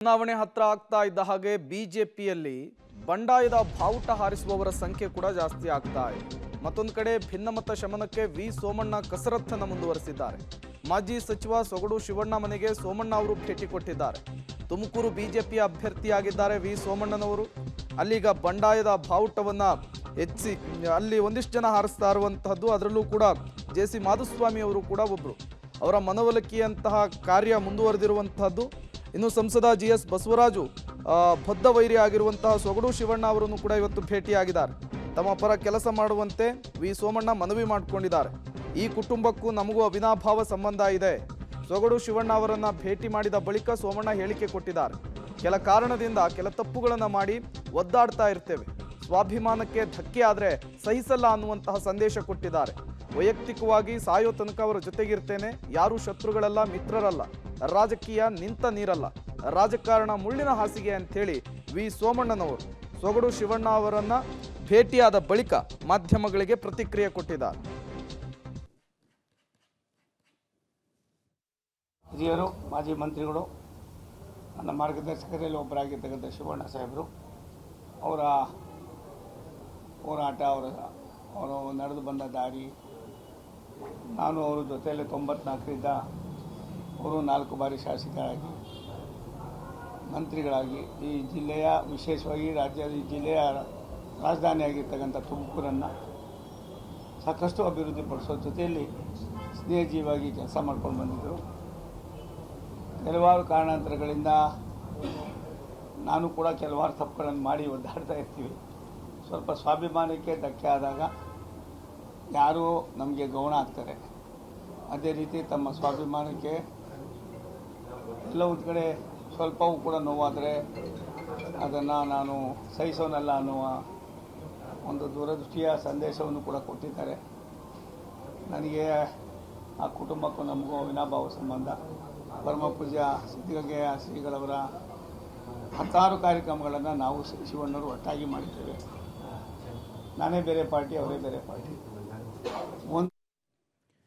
ಚುನಾವಣೆ ಹತ್ರ ಆಗ್ತಾ ಇದ್ದ ಹಾಗೆ ಬಿಜೆಪಿಯಲ್ಲಿ ಬಂಡಾಯದ ಬಾವುಟ ಹಾರಿಸುವವರ ಸಂಖ್ಯೆ ಕೂಡ ಜಾಸ್ತಿ ಆಗ್ತಾ ಇದೆ. ಮತ್ತೊಂದು ಕಡೆ ಭಿನ್ನಮತ ಶಮನಕ್ಕೆ ವಿ ಸೋಮಣ್ಣ ಕಸರತ್ತನ್ನು ಮುಂದುವರೆಸಿದ್ದಾರೆ. ಮಾಜಿ ಸಚಿವ ಸೊಗಡು ಶಿವಣ್ಣ ಮನೆಗೆ ಸೋಮಣ್ಣ ಅವರು ಭೇಟಿ ಕೊಟ್ಟಿದ್ದಾರೆ. ತುಮಕೂರು ಬಿಜೆಪಿಯ ಅಭ್ಯರ್ಥಿಯಾಗಿದ್ದಾರೆ ವಿ ಸೋಮಣ್ಣನವರು. ಅಲ್ಲಿಗ ಬಂಡಾಯದ ಬಾವುಟವನ್ನ ಹೆಚ್ಚಿ ಅಲ್ಲಿ ಒಂದಿಷ್ಟು ಜನ ಹಾರಿಸ್ತಾ ಇರುವಂತಹದ್ದು. ಅದರಲ್ಲೂ ಕೂಡ ಜೆ.ಸಿ. ಮಾಧುಸ್ವಾಮಿ ಅವರು ಕೂಡ ಒಬ್ಬರು. ಅವರ ಮನವೊಲಿಕೆಯಂತಹ ಕಾರ್ಯ ಮುಂದುವರೆದಿರುವಂತಹದ್ದು. ಇನ್ನು ಸಂಸದ ಜಿ.ಎಸ್. ಬಸವರಾಜು ಬದ್ಧ ವೈರಿ ಆಗಿರುವಂತಹ ಸೊಗಡು ಶಿವಣ್ಣ ಅವರನ್ನು ಕೂಡ ಇವತ್ತು ಭೇಟಿಯಾಗಿದ್ದಾರೆ. ತಮ್ಮ ಪರ ಕೆಲಸ ಮಾಡುವಂತೆ ವಿ ಸೋಮಣ್ಣ ಮನವಿ ಮಾಡಿಕೊಂಡಿದ್ದಾರೆ. ಈ ಕುಟುಂಬಕ್ಕೂ ನಮಗೂ ಅವಿನಾಭಾವ ಸಂಬಂಧ ಇದೆ. ಸೊಗಡು ಶಿವಣ್ಣ ಅವರನ್ನ ಭೇಟಿ ಮಾಡಿದ ಬಳಿಕ ಸೋಮಣ್ಣ ಹೇಳಿಕೆ ಕೊಟ್ಟಿದ್ದಾರೆ. ಕೆಲ ಕಾರಣದಿಂದ ಕೆಲ ತಪ್ಪುಗಳನ್ನು ಮಾಡಿ ಒದ್ದಾಡ್ತಾ ಇರ್ತೇವೆ. ಸ್ವಾಭಿಮಾನಕ್ಕೆ ಧಕ್ಕೆ ಆದರೆ ಸಹಿಸಲ್ಲ ಅನ್ನುವಂತಹ ಸಂದೇಶ ಕೊಟ್ಟಿದ್ದಾರೆ. ವೈಯಕ್ತಿಕವಾಗಿ ಸಾಯೋ ತನಕ ಅವರ ಜೊತೆಗಿರ್ತೇನೆ. ಯಾರು ಶತ್ರುಗಳಲ್ಲ, ಮಿತ್ರರಲ್ಲ. ರಾಜಕೀಯ ನಿಂತ ನೀರಲ್ಲ, ರಾಜಕಾರಣ ಮುಳ್ಳಿನ ಹಾಸಿಗೆ ಅಂಥೇಳಿ ವಿ ಸೋಮಣ್ಣನವರು ಸೊಗಡು ಶಿವಣ್ಣ ಅವರನ್ನ ಭೇಟಿಯಾದ ಬಳಿಕ ಮಾಧ್ಯಮಗಳಿಗೆ ಪ್ರತಿಕ್ರಿಯೆ ಕೊಟ್ಟಿದ್ದಾರೆ. ಹಿರಿಯರು, ಮಾಜಿ ಮಂತ್ರಿಗಳು, ನನ್ನ ಮಾರ್ಗದರ್ಶಕರಲ್ಲಿ ಒಬ್ಬರಾಗಿರ್ತಕ್ಕಂಥ ಶಿವಣ್ಣ ಸಾಹೇಬರು ಅವರ ಹೋರಾಟ, ಅವರು ನಡೆದು ಬಂದ ದಾರಿ, ನಾನು ಅವರ ಜೊತೆಯಲ್ಲಿ 94ರಿಂದ ಅವರು 4 ಬಾರಿ ಶಾಸಕರಾಗಿ, ಮಂತ್ರಿಗಳಾಗಿ ಈ ಜಿಲ್ಲೆಯ, ವಿಶೇಷವಾಗಿ ರಾಜ್ಯದ ಈ ಜಿಲ್ಲೆಯ ರಾಜಧಾನಿಯಾಗಿರ್ತಕ್ಕಂಥ ತುಮಕೂರನ್ನು ಸಾಕಷ್ಟು ಅಭಿವೃದ್ಧಿಪಡಿಸೋ ಜೊತೆಯಲ್ಲಿ ಸ್ನೇಹಜೀವಾಗಿ ಕೆಲಸ ಮಾಡ್ಕೊಂಡು ಬಂದಿದ್ದರು. ಕೆಲವಾರು ಕಾರಣಾಂತರಗಳಿಂದ ನಾನು ಕೂಡ ಕೆಲವಾರು ತಪ್ಪುಗಳನ್ನು ಮಾಡಿ ಒದ್ದಾಡ್ತಾ ಇರ್ತೀವಿ. ಸ್ವಲ್ಪ ಸ್ವಾಭಿಮಾನಕ್ಕೆ ಧಕ್ಕೆ ಆದಾಗ ಯಾರೂ ನಮಗೆ ಗೌಣ ಆಗ್ತಾರೆ. ಅದೇ ರೀತಿ ತಮ್ಮ ಸ್ವಾಭಿಮಾನಕ್ಕೆ ಎಲ್ಲ ಒಂದು ಕಡೆ ಸ್ವಲ್ಪವೂ ಕೂಡ ನೋವಾದರೆ ಅದನ್ನು ನಾನು ಸಹಿಸೋನಲ್ಲ ಅನ್ನುವ ಒಂದು ದೂರದೃಷ್ಟಿಯ ಸಂದೇಶವನ್ನು ಕೂಡ ಕೊಟ್ಟಿದ್ದಾರೆ. ನನಗೆ ಆ ಕುಟುಂಬಕ್ಕೂ ನಮಗೂ ಅವಿನಾಭಾವ ಸಂಬಂಧ. ಪರಮ ಪೂಜ್ಯ ಸಿದ್ಧಗಂಗೆಯ ಶ್ರೀಗಳವರ 10 ಕಾರ್ಯಕ್ರಮಗಳನ್ನು ನಾವು ಶಿವಣ್ಣವರು ಒಟ್ಟಾಗಿ ಮಾಡಿದ್ದೇವೆ. ನಾನೇ ಬೇರೆ ಪಾರ್ಟಿ, ಅವರೇ ಬೇರೆ ಪಾರ್ಟಿ.